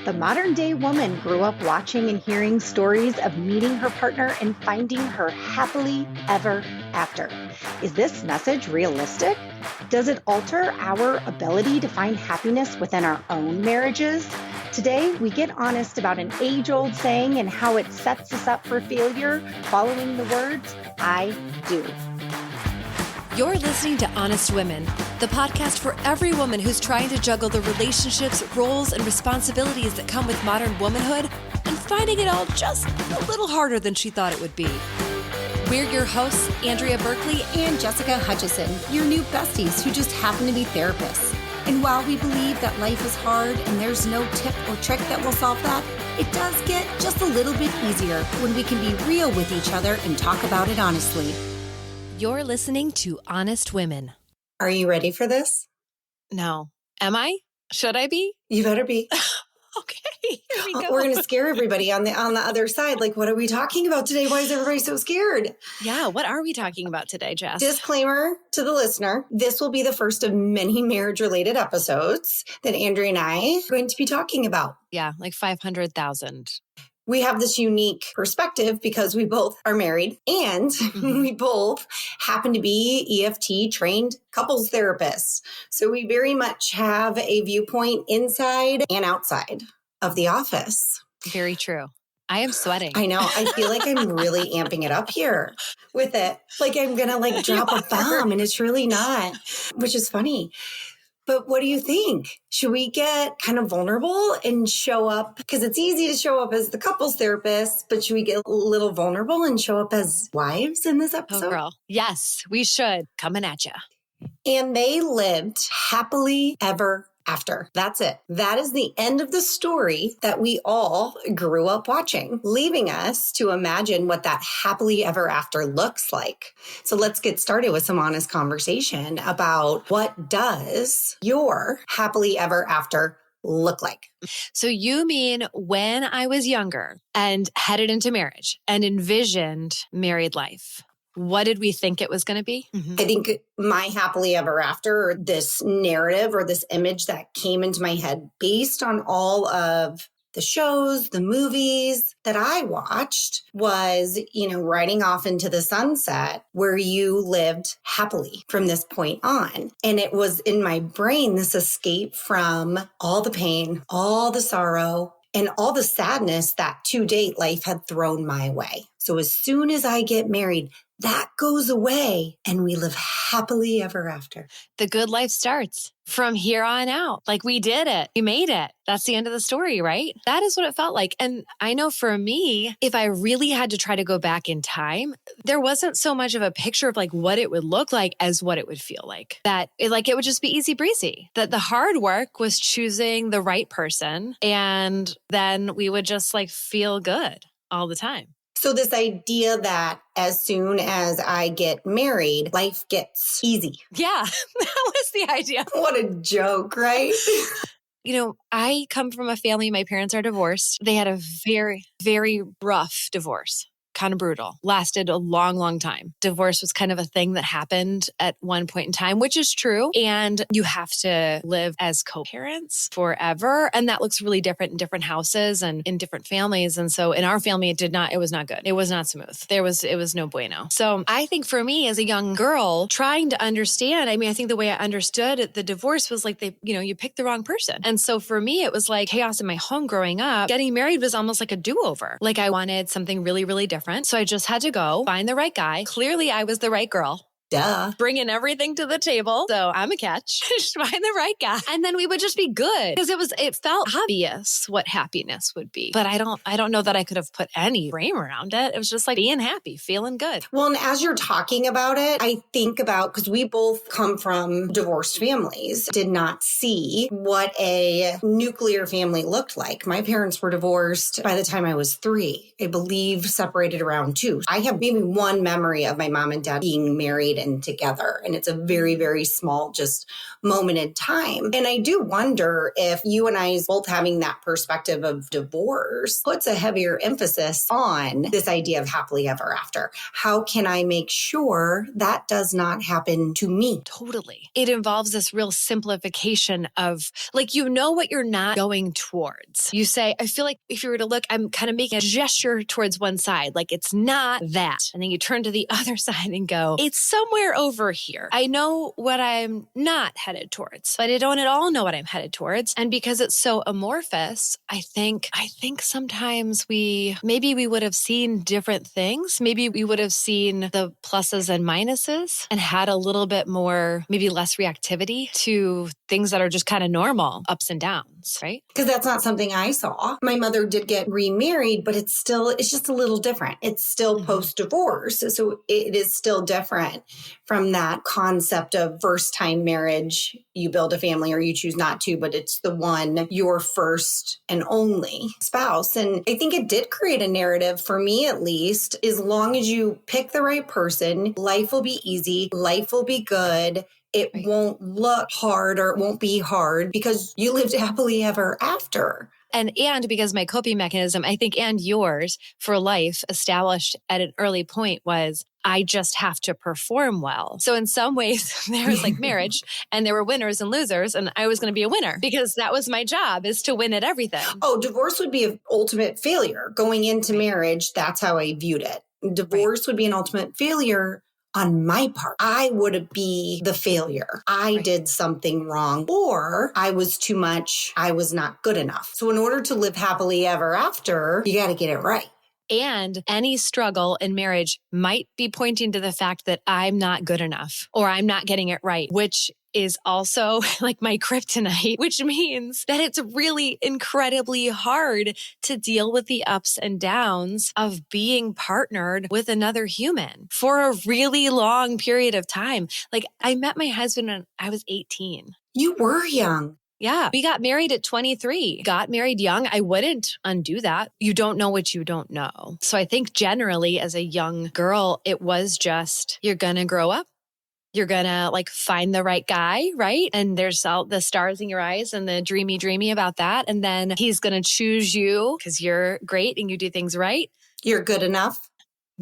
The modern day woman grew up watching and hearing stories of meeting her partner and finding her happily ever after. Is this message realistic? Does it alter our ability to find happiness within our own marriages? Today, we get honest about an age-old saying and how it sets us up for failure, following the words, I do. You're listening to Honest Women, the podcast for every woman who's trying to juggle the relationships, roles, and responsibilities that come with modern womanhood and finding it all just a little harder than she thought it would be. We're your hosts, Andrea Berkeley and Jessica Hutchison, your new besties who just happen to be therapists. And while we believe that life is hard and there's no tip or trick that will solve that, it does get just a little bit easier when we can be real with each other and talk about it honestly. You're listening to Honest Women. Are you ready for this? No. Am I? Should I be? You better be. Okay, here we go. We're going to scare everybody on the other side. Like, what are we talking about today? Why is everybody so scared? Yeah, what are we talking about today, Jess? Disclaimer to the listener. This will be the first of many marriage-related episodes that Andrea and I are going to be talking about. Yeah, like 500,000. We have this unique perspective because we both are married and we both happen to be EFT-trained couples therapists. So we very much have a viewpoint inside and outside of the office. Very true. I am sweating. I know. I feel like I'm really amping it up here with it. Like I'm going to drop a bomb and it's really not, which is funny. But what do you think? Should we get kind of vulnerable and show up? Because it's easy to show up as the couples therapist, but should we get a little vulnerable and show up as wives in this episode? Oh, girl. Yes, we should. Coming at you. And they lived happily ever after. That's it. That is the end of the story that we all grew up watching, leaving us to imagine what that happily ever after looks like. So let's get started with some honest conversation about what does your happily ever after look like? So you mean when I was younger and headed into marriage and envisioned married life? What did we think it was going to be? I think my happily ever after, or this narrative or this image that came into my head based on all of the shows, the movies that I watched was, riding off into the sunset where you lived happily from this point on. And it was in my brain, this escape from all the pain, all the sorrow, and all the sadness that to date life had thrown my way. So as soon as I get married, that goes away and we live happily ever after. The good life starts from here on out. Like we did it. We made it. That's the end of the story, right? That is what it felt like. And I know for me, if I really had to try to go back in time, there wasn't so much of a picture of what it would look like as what it would feel like. That it would just be easy breezy. That the hard work was choosing the right person. And then we would just feel good all the time. So this idea that as soon as I get married, life gets easy. Yeah, that was the idea. What a joke, right? I come from a family, my parents are divorced. They had a very, very rough divorce. Kind of brutal. Lasted a long, long time. Divorce was kind of a thing that happened at one point in time, which is true. And you have to live as co-parents forever. And that looks really different in different houses and in different families. And so in our family, it was not good. It was not smooth. It was no bueno. So I think for me as a young girl trying to understand, I think the way I understood it, the divorce was you picked the wrong person. And so for me, it was like chaos in my home growing up. Getting married was almost like a do-over. I wanted something really, really different. So I just had to go find the right guy. Clearly, I was the right girl. Duh. Bringing everything to the table. So I'm a catch. Just find the right guy. And then we would just be good. Because it felt obvious what happiness would be. But I don't know that I could have put any frame around it. It was just being happy, feeling good. Well, and as you're talking about it, I think about, because we both come from divorced families, did not see what a nuclear family looked like. My parents were divorced by the time I was 3. I believe separated around 2. I have maybe one memory of my mom and dad being married in together. And it's a very, very small, just moment in time. And I do wonder if you and I both having that perspective of divorce puts a heavier emphasis on this idea of happily ever after. How can I make sure that does not happen to me? Totally. It involves this real simplification of like, you know what you're not going towards. You say, I feel like if you were to look, I'm kind of making a gesture towards one side, like it's not that. And then you turn to the other side and go, it's somewhere over here. I know what I'm not headed towards, but I don't at all know what I'm headed towards. And because it's so amorphous, I think sometimes maybe we would have seen different things. Maybe we would have seen the pluses and minuses and had a little bit more, maybe less reactivity to things that are just kind of normal, ups and downs, right? Because that's not something I saw. My mother did get remarried, but it's just a little different. It's still post-divorce. So it is still different from that concept of first-time marriage. You build a family or you choose not to, but it's the one, your first and only spouse. And I think it did create a narrative, for me at least, as long as you pick the right person, life will be easy, life will be good. It won't look hard or it won't be hard because you lived happily ever after. And because my coping mechanism, I think, and yours for life established at an early point was, I just have to perform well. So in some ways, there was like marriage and there were winners and losers, and I was going to be a winner because that was my job, is to win at everything. Oh, divorce would be an ultimate failure. Going into marriage, that's how I viewed it. Divorce would be an ultimate failure on my part. I would be the failure. I did something wrong, or I was too much. I was not good enough. So in order to live happily ever after, you got to get it right. And any struggle in marriage might be pointing to the fact that I'm not good enough or I'm not getting it right, which is also like my kryptonite, which means that it's really incredibly hard to deal with the ups and downs of being partnered with another human for a really long period of time. Like, I met my husband when I was 18. You were young. Yeah. We got married at 23, got married young. I wouldn't undo that. You don't know what you don't know. So I think generally as a young girl, it was just, you're going to grow up. You're going to like find the right guy, right? And there's all the stars in your eyes and the dreamy about that. And then he's going to choose you because you're great and you do things right. You're good enough.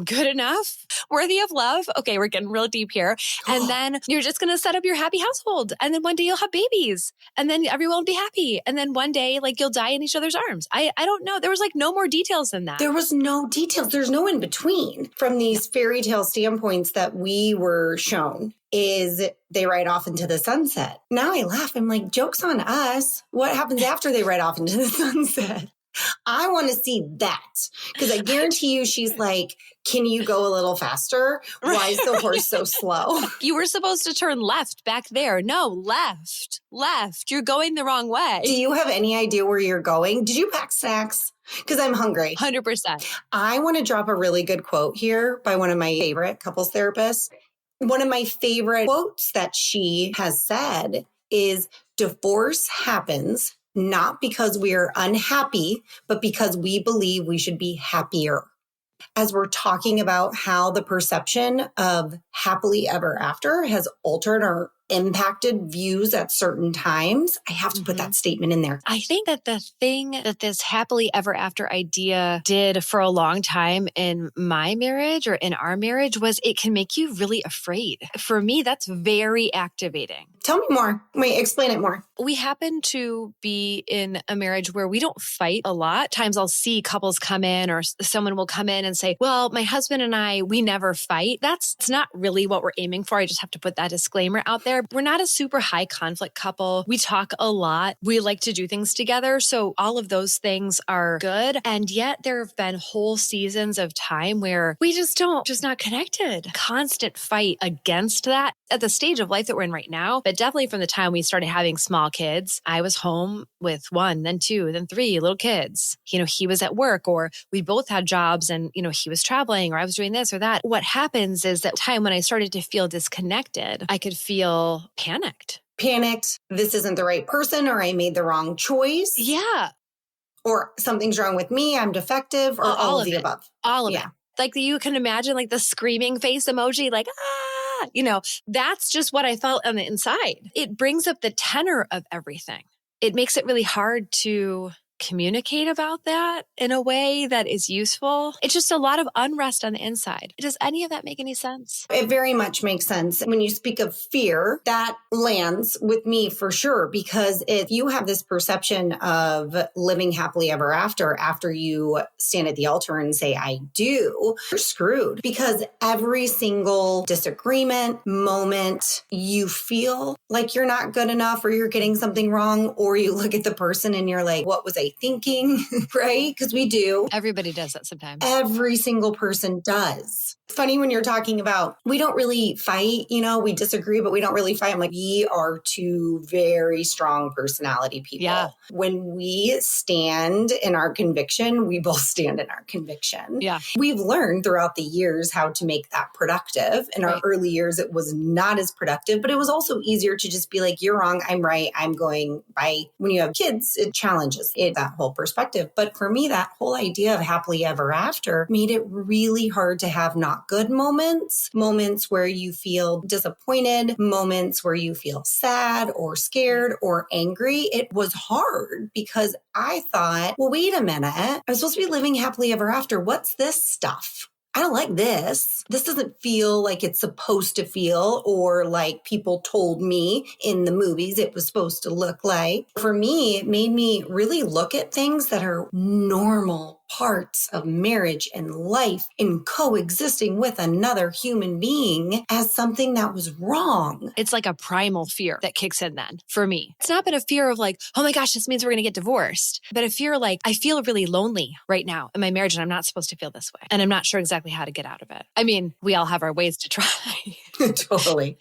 Good enough, worthy of love. Okay, we're getting real deep here. And then you're just going to set up your happy household. And then one day you'll have babies and then everyone will be happy. And then one day, like, you'll die in each other's arms. I don't know. There was like no more details than that. There was no details. There's no in between from these fairy tale standpoints that we were shown. Is they ride off into the sunset. Now I laugh. I'm like, joke's on us. What happens after they ride off into the sunset? I want to see that because I guarantee you she's like, can you go a little faster? Why is the horse so slow? You were supposed to turn left back there. No, left. You're going the wrong way. Do you have any idea where you're going? Did you pack snacks? Because I'm hungry. 100%. I want to drop a really good quote here by one of my favorite couples therapists. One of my favorite quotes that she has said is, divorce happens not because we are unhappy, but because we believe we should be happier. As we're talking about how the perception of happily ever after has altered or impacted views at certain times, I have to put that statement in there. I think that the thing that this happily ever after idea did for a long time in my marriage or in our marriage was it can make you really afraid. For me, that's very activating. Tell me more. Wait, explain it more. We happen to be in a marriage where we don't fight a lot. Times I'll see couples come in or someone will come in and say, well, my husband and I, we never fight. It's not really what we're aiming for. I just have to put that disclaimer out there. We're not a super high conflict couple. We talk a lot. We like to do things together. So all of those things are good. And yet there have been whole seasons of time where we just not connected. Constant fight against that at the stage of life that we're in right now. But definitely from the time we started having small kids, I was home with 1, then 2, then 3 little kids. He was at work or we both had jobs and, he was traveling or I was doing this or that. What happens is that time when I started to feel disconnected, I could feel panicked. This isn't the right person, or I made the wrong choice. Yeah. Or something's wrong with me. I'm defective, or all of the above. All of it. Like you can imagine like the screaming face emoji, like, ah. That's just what I felt on the inside. It brings up the tenor of everything. It makes it really hard to communicate about that in a way that is useful. It's just a lot of unrest on the inside. Does any of that make any sense? It very much makes sense. When you speak of fear, that lands with me for sure, because if you have this perception of living happily ever after you stand at the altar and say, I do, you're screwed, because every single disagreement, moment, you feel like you're not good enough or you're getting something wrong, or you look at the person and you're like, what was I thinking? Right? Because we do. Everybody does that sometimes. Every single person does. Funny when you're talking about, we don't really fight, we disagree, but we don't really fight. I'm like, we are two very strong personality people. Yeah. When we stand in our conviction, we both stand in our conviction. Yeah. We've learned throughout the years how to make that productive. In our early years, it was not as productive, but it was also easier to just be like, you're wrong, I'm right, I'm going by. When you have kids, it challenges that whole perspective. But for me, that whole idea of happily ever after made it really hard to have not good moments where you feel disappointed, moments where you feel sad or scared or angry. It was hard because I thought, well, wait a minute, I'm supposed to be living happily ever after. What's this stuff? I don't like this. This doesn't feel like it's supposed to feel, or like people told me in the movies it was supposed to look like. For me, it made me really look at things that are normal parts of marriage and life in coexisting with another human being as something that was wrong. It's like a primal fear that kicks in then for me. It's not been a fear of like, oh my gosh, this means we're going to get divorced, but a fear like, I feel really lonely right now in my marriage and I'm not supposed to feel this way. And I'm not sure exactly how to get out of it. I mean, we all have our ways to try. Totally.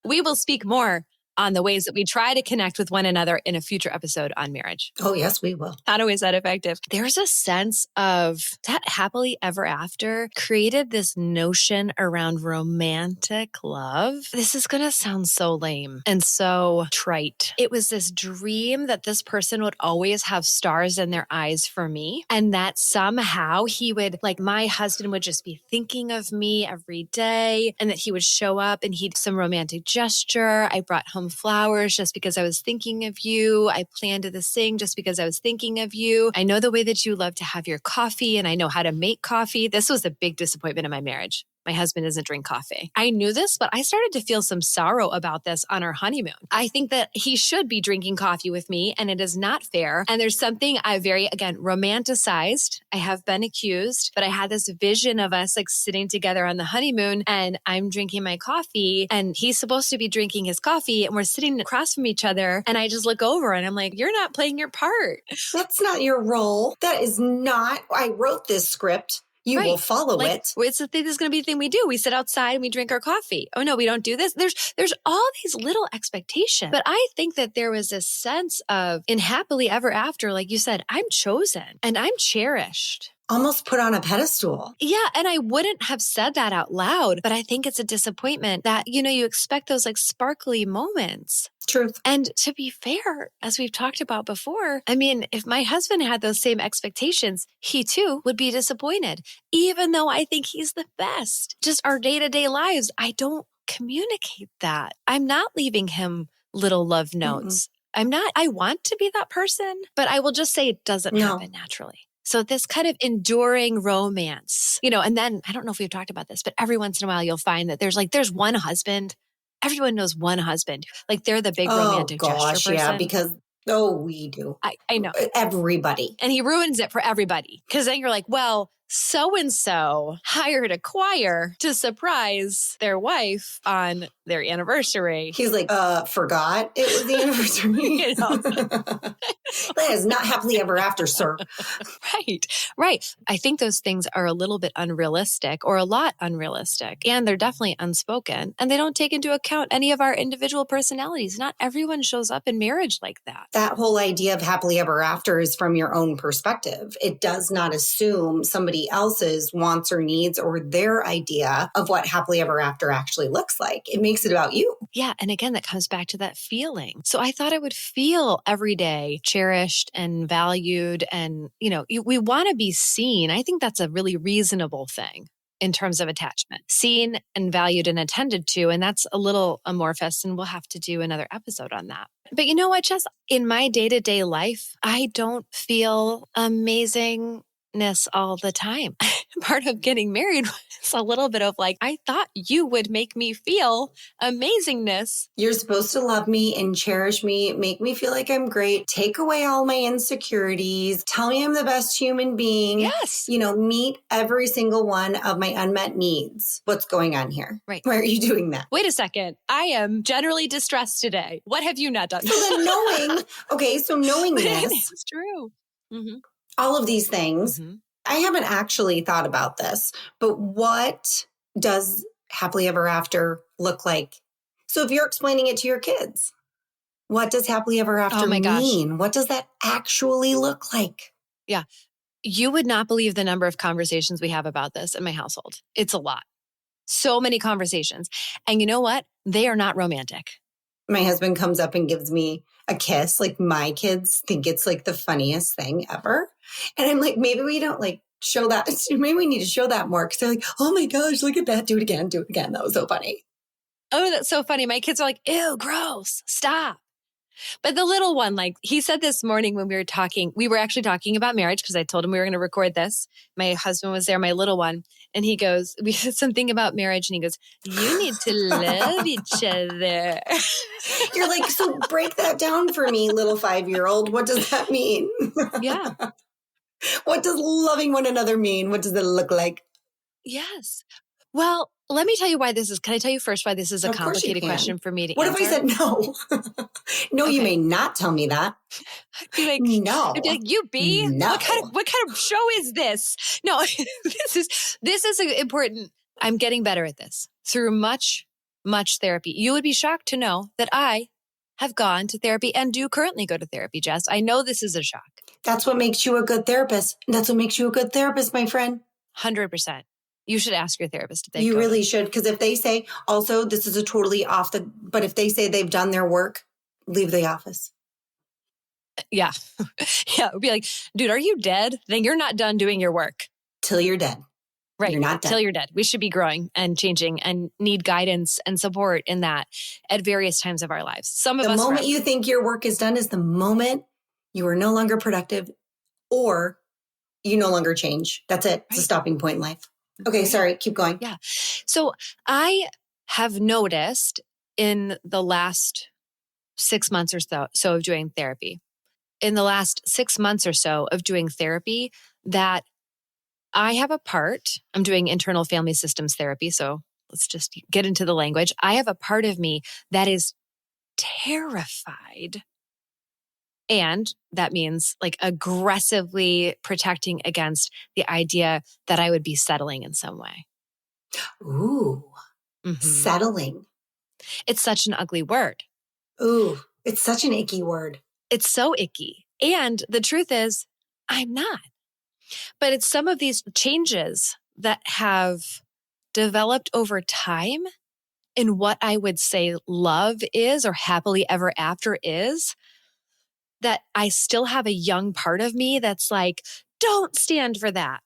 We will speak more on the ways that we try to connect with one another in a future episode on marriage. Oh, yes, we will. How is that effective? There's a sense of that happily ever after created this notion around romantic love. This is going to sound so lame and so trite. It was this dream that this person would always have stars in their eyes for me, and that somehow he would, like, my husband would just be thinking of me every day, and that he would show up and he'd some romantic gesture. I brought home flowers just because I was thinking of you. I planned this thing just because I was thinking of you. I know the way that you love to have your coffee and I know how to make coffee. This was a big disappointment in my marriage. My husband doesn't drink coffee. I knew this, but I started to feel some sorrow about this on our honeymoon. I think that he should be drinking coffee with me, and it is not fair. And there's something I very, again, romanticized. I have been accused, but I had this vision of us like sitting together on the honeymoon, and I'm drinking my coffee, and he's supposed to be drinking his coffee, and we're sitting across from each other. And I just look over and I'm like, you're not playing your part. That's not your role. That is not, I wrote this script. You will follow it. This is going to be the thing we do. We sit outside and we drink our coffee. Oh no, we don't do this. There's all these little expectations. But I think that there was this sense of in happily ever after, like you said, I'm chosen and I'm cherished. Almost put on a pedestal. Yeah. And I wouldn't have said that out loud, but I think it's a disappointment that, you expect those like sparkly moments. Truth. And to be fair, as we've talked about before, I mean, if my husband had those same expectations, he too would be disappointed, even though I think he's the best. Just our day-to-day lives, I don't communicate that. I'm not leaving him little love notes. I want to be that person, but I will just say it doesn't happen naturally. So this kind of enduring romance, and then I don't know if we've talked about this, but every once in a while you'll find that there's one husband. Everyone knows one husband. Like they're the big romantic gesture person. Yeah, because we do. I know. Everybody. And he ruins it for everybody. Because then you're like, well, so-and-so hired a choir to surprise their wife on their anniversary. He's like, forgot it was the anniversary. That is not happily ever after, sir. Right. I think those things are a little bit unrealistic or a lot unrealistic. And they're definitely unspoken. And they don't take into account any of our individual personalities. Not everyone shows up in marriage like that. That whole idea of happily ever after is from your own perspective. It does not assume somebody else's wants or needs or their idea of what happily ever after actually looks like. It makes it about you. Yeah. And again, that comes back to that feeling. So I thought I would feel every day cherished and valued. And, we want to be seen. I think that's a really reasonable thing in terms of attachment, seen and valued and attended to. And that's a little amorphous, and we'll have to do another episode on that. But you know what, Jess? In my day-to-day life, I don't feel amazingness all the time. Part of getting married was a little bit of like, I thought you would make me feel amazingness. You're supposed to love me and cherish me, make me feel like I'm great, take away all my insecurities, tell me I'm the best human being. Yes. Meet every single one of my unmet needs. What's going on here? Right. Why are you doing that? Wait a second. I am generally distressed today. What have you not done? So then knowing this. It's true. Mm-hmm. All of these things, I haven't actually thought about this, but what does happily ever after look like? So if you're explaining it to your kids, what does happily ever after mean? What does that actually look like? Yeah. You would not believe the number of conversations we have about this in my household. It's a lot. So many conversations. And you know what? They are not romantic. My husband comes up and gives me a kiss. Like, my kids think it's like the funniest thing ever. And I'm like, maybe we don't like show that. Maybe we need to show that more. Cause they're like, oh my gosh, look at that. Do it again. Do it again. That was so funny. Oh, that's so funny. My kids are like, ew, gross. Stop. But the little one, like he said this morning when we were actually talking about marriage because I told him we were going to record this. My husband was there, my little one. And he goes, we said something about marriage. And he goes, you need to love each other. You're like, so break that down for me, little 5-year-old. What does that mean? Yeah. What does loving one another mean? What does it look like? Yes. Well, let me tell you why this is. Can I tell you first why this is a complicated question for me to answer? What if I said no? No, okay. You may not tell me that. I'd be like, no. I'd be like, you be? No. What kind of show is this? No, this is important. I'm getting better at this through much therapy. You would be shocked to know that I have gone to therapy and do currently go to therapy, Jess. I know this is a shock. That's what makes you a good therapist. That's what makes you a good therapist, my friend. 100%. You should ask your therapist if they You really should. Because if they say, also, this is a totally but if they say they've done their work, leave the office. Yeah. Yeah. It would be like, dude, are you dead? Then you're not done doing your work. Till you're dead. Right. You're not dead. Till you're dead. We should be growing and changing and need guidance and support in that at various times of our lives. Some of us. The moment you think your work is done is the moment you are no longer productive or you no longer change. That's it. It's a stopping point in life. Okay, sorry, keep going. Yeah. So I have noticed in the last 6 months or so of doing therapy, that I have a part, I'm doing internal family systems therapy. So let's just get into the language. I have a part of me that is terrified. And that means like aggressively protecting against the idea that I would be settling in some way. Ooh, Settling. It's such an ugly word. Ooh, it's such an icky word. It's so icky. And the truth is, I'm not. But it's some of these changes that have developed over time in what I would say love is or happily ever after is, that I still have a young part of me that's like, don't stand for that.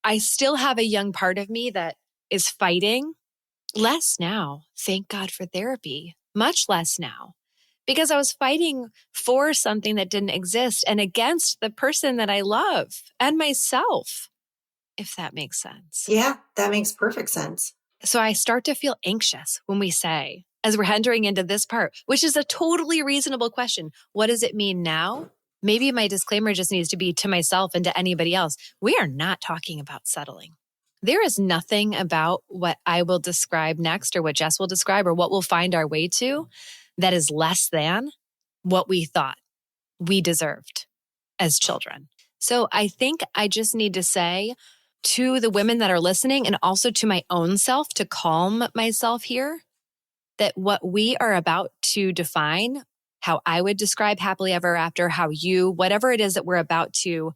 I still have a young part of me that is fighting. Less now. Thank God for therapy. Much less now. Because I was fighting for something that didn't exist and against the person that I love and myself, if that makes sense. Yeah, that makes perfect sense. So I start to feel anxious when we say, as we're entering into this part, which is a totally reasonable question. What does it mean now? Maybe my disclaimer just needs to be to myself and to anybody else. We are not talking about settling. There is nothing about what I will describe next or what Jess will describe or what we'll find our way to that is less than what we thought we deserved as children. So I think I just need to say to the women that are listening and also to my own self to calm myself here, that what we are about to define, how I would describe happily ever after, how you, whatever it is that we're about to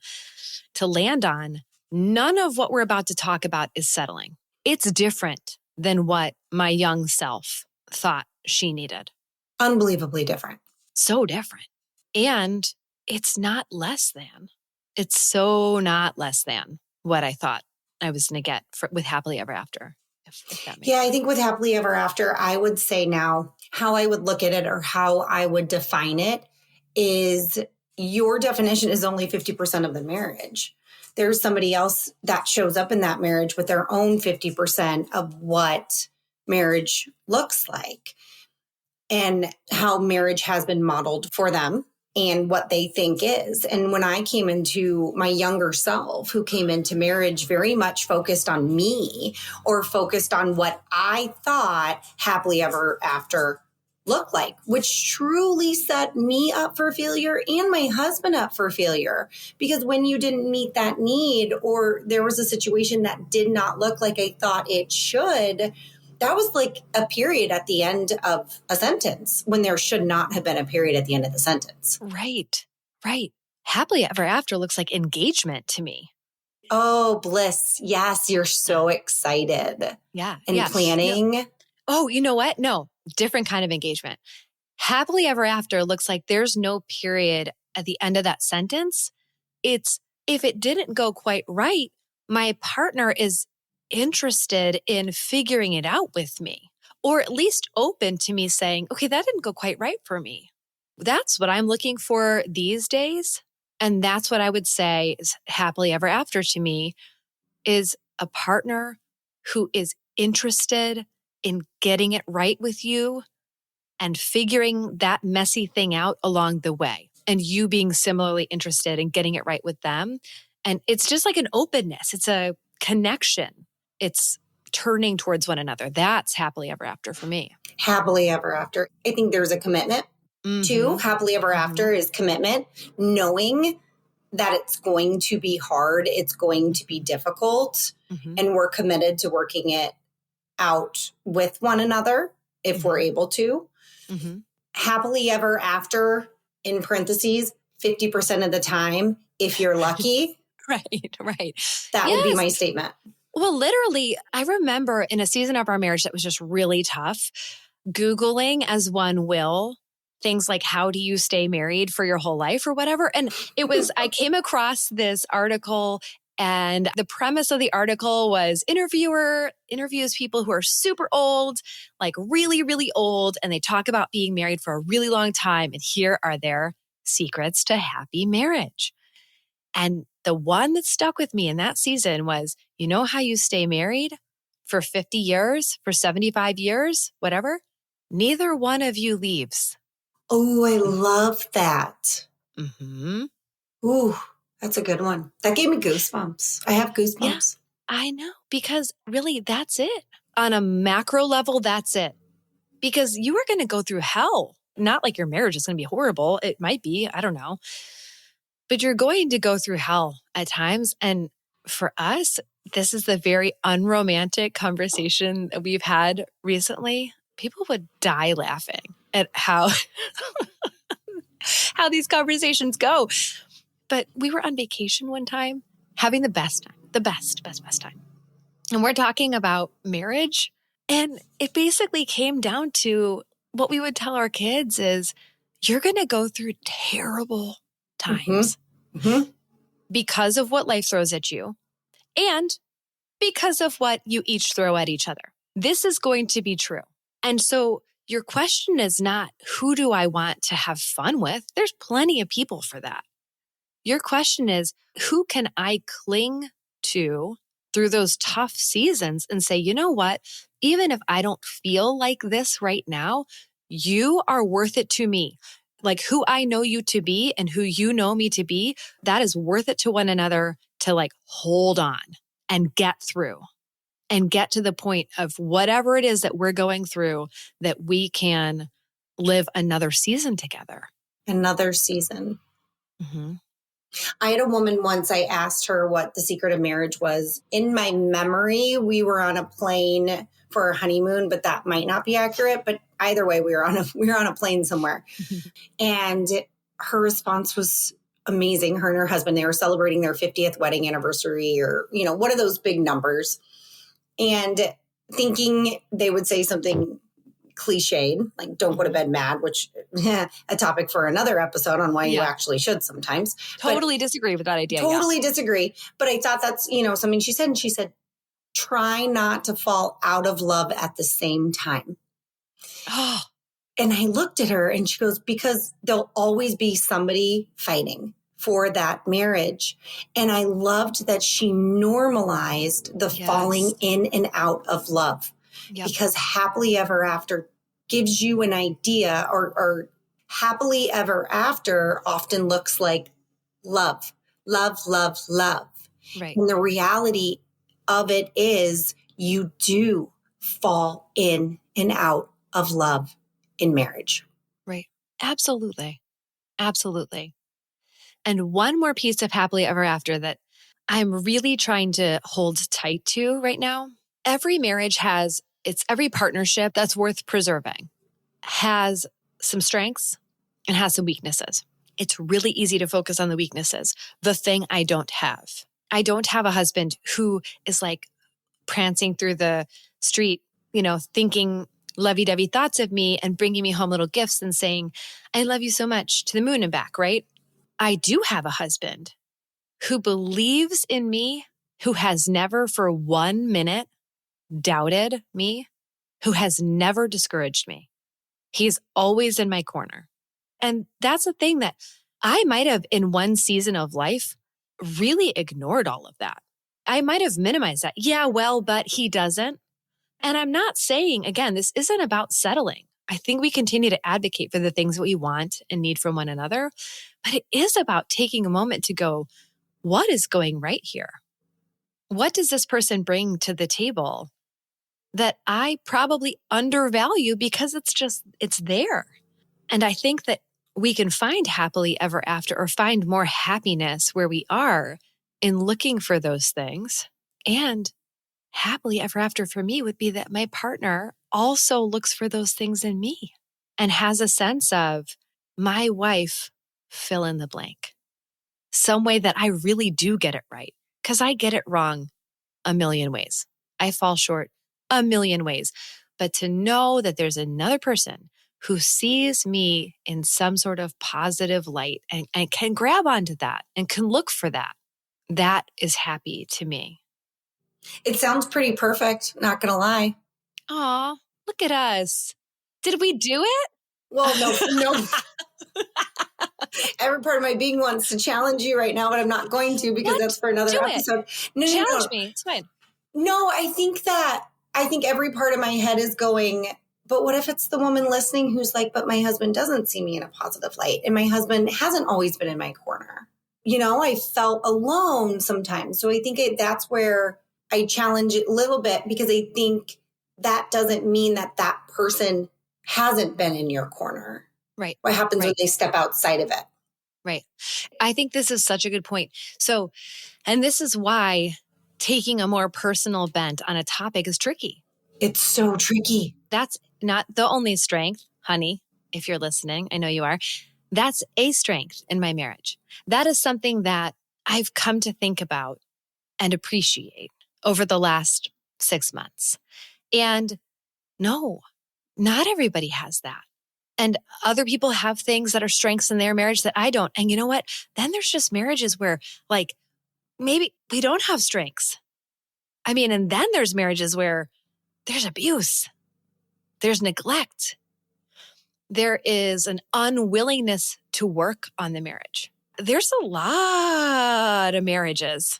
land on, none of what we're about to talk about is settling. It's different than what my young self thought she needed. Unbelievably different. So different. And it's not less than. It's so not less than what I thought I was going to get with happily ever after. If that makes Yeah, I sense. think with happily ever after, I would say now how I would look at it or how I would define it is your definition is only 50% of the marriage. There's somebody else that shows up in that marriage with their own 50% of what marriage looks like and how marriage has been modeled for them and what they think is. And when I came into my younger self, who came into marriage very much focused on me or focused on what I thought happily ever after looked like, which truly set me up for failure and my husband up for failure. Because when you didn't meet that need or there was a situation that did not look like I thought it should, that was like a period at the end of a sentence when there should not have been a period at the end of the sentence. Right. Happily ever after looks like engagement to me. Oh, bliss. Yes, you're so excited. Yeah. And planning. Yeah. Oh, you know what? No, different kind of engagement. Happily ever after looks like there's no period at the end of that sentence. It's if it didn't go quite right, my partner is interested in figuring it out with me, or at least open to me saying, okay, that didn't go quite right for me. That's what I'm looking for these days. And that's what I would say is happily ever after to me is a partner who is interested in getting it right with you and figuring that messy thing out along the way. And you being similarly interested in getting it right with them. And it's just like an openness. It's a connection. It's turning towards one another. That's happily ever after for me. Happily ever after. I think there's a commitment too. Happily ever after is commitment, knowing that it's going to be hard. It's going to be difficult. And we're committed to working it out with one another if we're able to. Happily ever after, in parentheses, 50% of the time, if you're lucky. Right. That would be my statement. Well, literally, I remember in a season of our marriage that was just really tough, Googling as one will, things like how do you stay married for your whole life or whatever. And it was, I came across this article and the premise of the article was interviews people who are super old, like really, really old. And they talk about being married for a really long time. And here are their secrets to happy marriage. And the one that stuck with me in that season was, you know how you stay married for 50 years, for 75 years, whatever? Neither one of you leaves. Oh, I love that. Mm-hmm. Ooh, that's a good one. That gave me goosebumps. I have goosebumps. Yeah, I know, because really that's it. On a macro level, that's it. Because you are going to go through hell. Not like your marriage is going to be horrible. It might be, I don't know. But you're going to go through hell at times. And for us, this is the very unromantic conversation that we've had recently. People would die laughing at how these conversations go. But we were on vacation one time, having the best time, the best time. And we're talking about marriage. And it basically came down to what we would tell our kids is, you're going to go through terrible times because of what life throws at you and because of what you each throw at each other. This is going to be true. And so your question is not, who do I want to have fun with? There's plenty of people for that. Your question is, who can I cling to through those tough seasons and say, you know what, even if I don't feel like this right now, you are worth it to me. Like who I know you to be and who you know me to be, that is worth it to one another to like hold on and get through and get to the point of whatever it is that we're going through, that we can live another season together. Another season. I had a woman once, I asked her what the secret of marriage was. In my memory, we were on a plane for our honeymoon, but that might not be accurate. But either way, we were on a plane somewhere. And her response was amazing. Her and her husband, they were celebrating their 50th wedding anniversary or, one of those big numbers. And thinking they would say something cliched, like don't go to bed mad, which a topic for another episode on why you actually should sometimes. Totally disagree with that idea. Totally disagree. But I thought that's, something she said. And she said, try not to fall out of love at the same time. Oh. And I looked at her and she goes, because there'll always be somebody fighting for that marriage. And I loved that she normalized the falling in and out of love, because happily ever after gives you an idea, or happily ever after often looks like love, love, love, love. Right. And the reality of it is you do fall in and out of love in marriage. Right. Absolutely. Absolutely. And one more piece of happily ever after that I'm really trying to hold tight to right now. Every marriage every partnership that's worth preserving has some strengths and has some weaknesses. It's really easy to focus on the weaknesses. The thing I don't have. I don't have a husband who is like prancing through the street, thinking lovey-dovey thoughts of me and bringing me home little gifts and saying, I love you so much to the moon and back, right? I do have a husband who believes in me, who has never for 1 minute doubted me, who has never discouraged me. He's always in my corner. And that's a thing that I might have in one season of life really ignored all of that. I might have minimized that. Yeah, well, but he doesn't. And I'm not saying, again, this isn't about settling. I think we continue to advocate for the things that we want and need from one another, but it is about taking a moment to go, what is going right here? What does this person bring to the table that I probably undervalue because it's there? And I think that we can find happily ever after, or find more happiness where we are in looking for those things. And happily ever after for me would be that my partner also looks for those things in me and has a sense of my wife, fill in the blank, some way that I really do get it right, because I get it wrong a million ways. I fall short a million ways. But to know that there's another person who sees me in some sort of positive light and can grab onto that and can look for that, that is happy to me. It sounds pretty perfect, not going to lie. Aw, look at us. Did we do it? Well, no. Every part of my being wants to challenge you right now, but I'm not going to, because that's for another episode. No, challenge me. It's fine. No, I think every part of my head is going, but what if it's the woman listening who's like, but my husband doesn't see me in a positive light, and my husband hasn't always been in my corner. I felt alone sometimes. So I think that's where I challenge it a little bit, because I think that doesn't mean that person hasn't been in your corner. Right. What happens when they step outside of it? Right. I think this is such a good point. So, and this is why taking a more personal bent on a topic is tricky. It's so tricky. That's not the only strength, honey, if you're listening. I know you are. That's a strength in my marriage. That is something that I've come to think about and appreciate over the last 6 months. And no, not everybody has that. And other people have things that are strengths in their marriage that I don't. And you know what? Then there's just marriages where like maybe we don't have strengths. I mean, and then there's marriages where there's abuse, there's neglect, there is an unwillingness to work on the marriage. There's a lot of marriages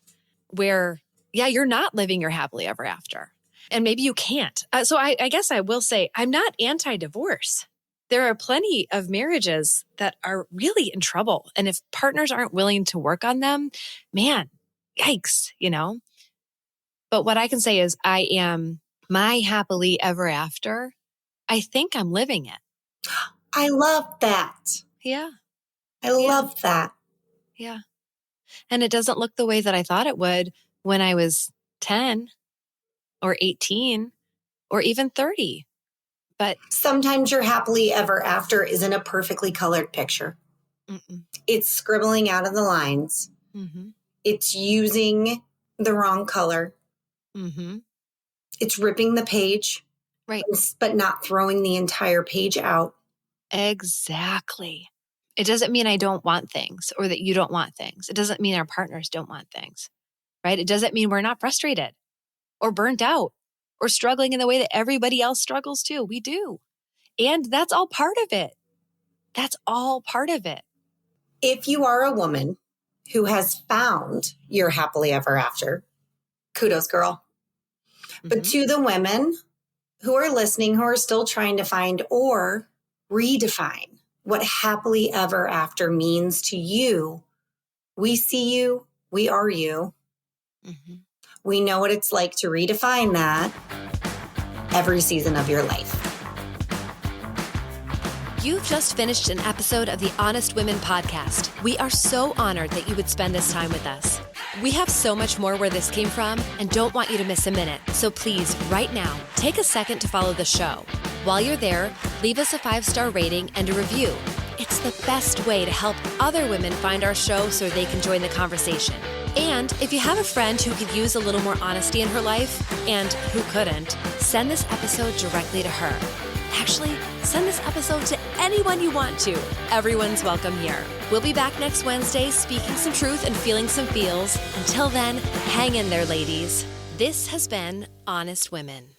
where, you're not living your happily ever after. And maybe you can't. So I guess I will say I'm not anti-divorce. There are plenty of marriages that are really in trouble. And if partners aren't willing to work on them, man, yikes, But what I can say is I am my happily ever after. I think I'm living it. I love that. Yeah. I love that. Yeah. And it doesn't look the way that I thought it would when I was 10 or 18 or even 30. But sometimes your happily ever after isn't a perfectly colored picture. Mm-mm. It's scribbling out of the lines. Mm-hmm. It's using the wrong color. Mm-hmm. It's ripping the page Right. but not throwing the entire page out. Exactly. It doesn't mean I don't want things or that you don't want things. It doesn't mean our partners don't want things, right? It doesn't mean we're not frustrated or burnt out or struggling in the way that everybody else struggles too. We do. And that's all part of it. That's all part of it. If you are a woman who has found your happily ever after, kudos, girl. But to the women who are listening, who are still trying to find or redefine what happily ever after means to you, we see you, we are you. We know what it's like to redefine that every season of your life. You've just finished an episode of the Honest Women podcast. We are so honored that you would spend this time with us. We have so much more where this came from and don't want you to miss a minute. So please, right now, take a second to follow the show. While you're there, leave us a 5-star rating and a review. It's the best way to help other women find our show so they can join the conversation. And if you have a friend who could use a little more honesty in her life, and who couldn't, send this episode directly to her. Actually, send this episode to anyone you want to. Everyone's welcome here. We'll be back next Wednesday speaking some truth and feeling some feels. Until then, hang in there, ladies. This has been Honest Women.